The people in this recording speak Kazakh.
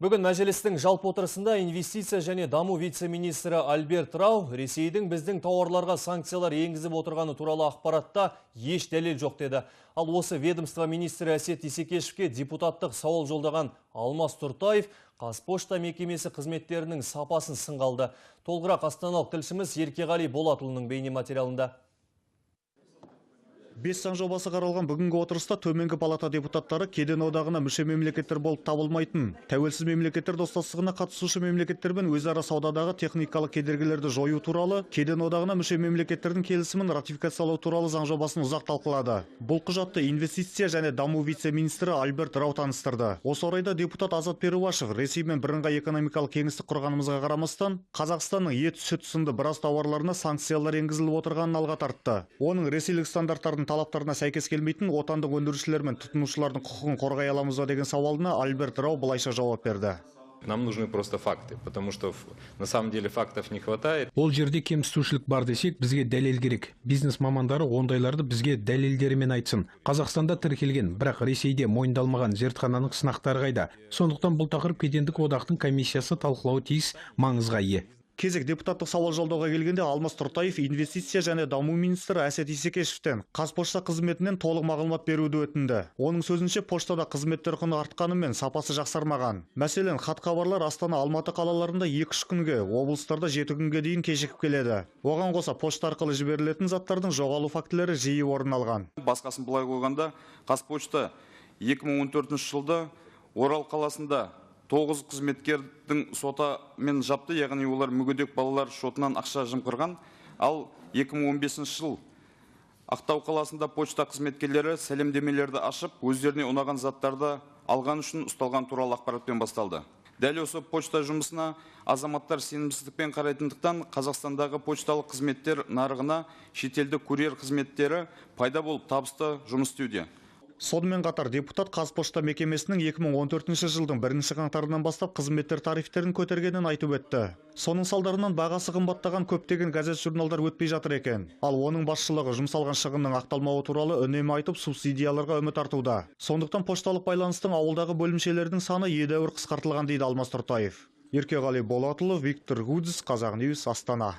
Бүгін мәжілістің жалпы отырысында инвестиция және даму вице-министрі Альберт Рау Ресейдің біздің тауарларға санкциялар енгізіп отырғаны туралы ақпаратта еш дәлел жоқ деді. Ал осы ведомство министрі Әсет Исекешевке депутаттық сауал жолдаған Алмас Тұртаев Қазпошта мекемесі қызметтерінің сапасын сынға алды. Толығырақ астаналық тілшіміз Еркеғали Болатұлының бейне материалында. 5 заң жобасы қаралған бүгінгі отырыста төменгі палата депутаттары кеден одағына мүше мемлекеттер болып табылмайтын, тәуелсіз мемлекеттер достастығына қатысушы мемлекеттермен өзара саудадағы техникалық кедергілерді жою туралы, кеден одағына мүше мемлекеттердің келісімін ратификациялау туралы заң жобасын ұзақ талқылады. Бұл құжатты инвестиция және даму вице-министрі Альберт Рау таныстырды. Осы орайда депутат Азат Перуашев Ресеймен бірыңғай экономикалық кеңістік құрғанымызға қарамастан, Қазақстанның ет, сүт сынды біраз тауарларына санкциялар енгізіліп отырғанын алға тартты. Оның ресейлік стандарттардың талаптарына сәйкес келмейтін отандық өндірушілер мен тұтынушылардың құқығын қорғай аламыз ба деген сауалына Альберт Рау былайша жауап берді. Нам нужны просто факты, потому что на самом деле фактов не хватает. Ол жерде кемсітушілік бар десек, бізге дәлел керек. Бизнес мамандары ондайларды бізге дәлелдерімен айтсын. Қазақстанда тіркелген, бірақ Ресейде мойындалмаған зертхананың сынақтары қайда. Сондықтан бұл тақырып кедендік одақтың комиссиясы талқылауы тиіс, маңызға ие. Кезек депутаттық сауал жолдауға келгенде Алмас Тұртаев инвестиция және даму министрі Әсет Исекешевтен Қазпошта қызметінен толық мағлұмат беруді өтінді. Оның сөзінше поштада қызметтер құны артқанымен сапасы жақсармаған. Мәселен, хат-хабарлар Астана, Алматы қалаларында 2-3 күнге, облыстарда 7 күнге дейін кешігіп келеді. Оған қоса пошта арқылы жіберілетін заттардың жоғалу фактілері жиі орын алған. Басқасын былай қойғанда, Қазпошта 2014 жылда Орал қаласында 9 қызметкердің сотамен жапты, яғни олар мүгедек балалар шотынан ақша жымқырған. Ал 2015 жыл Ақтау қаласында почта қызметкерлері сәлемдемелерді ашып, өздеріне ұнаған заттарды алған үшін ұсталған туралы ақпаратпен басталды. Дәл осы почта жұмысына азаматтар сенімсіздікпен қарайтындықтан Қазақстандағы почталық қызметтер нарығына шетелдік курьер қызметтері пайда болып табысты жұмыс істеуде. Сонымен қатар депутат Қазпошта мекемесінің 2014 жылдың 1 қаңтарынан бастап қызметтер тарифтерін көтергенін айтып өтті. Соның салдарынан бағасы қымбаттаған көптеген газет-журналдар өтпей жатыр екен. Ал оның басшылығы жұмсалған шығынның ақталмауы туралы үнемі айтып субсидияларға үміт артуда. Сондықтан пошталық байланыстың ауылдағы бөлімшелердің саны едәуір қысқартылған дейді Алмас Тұртаев. Еркеғали Болатұлы, Виктор Гудзис, Қазақ Ньюс, Астана.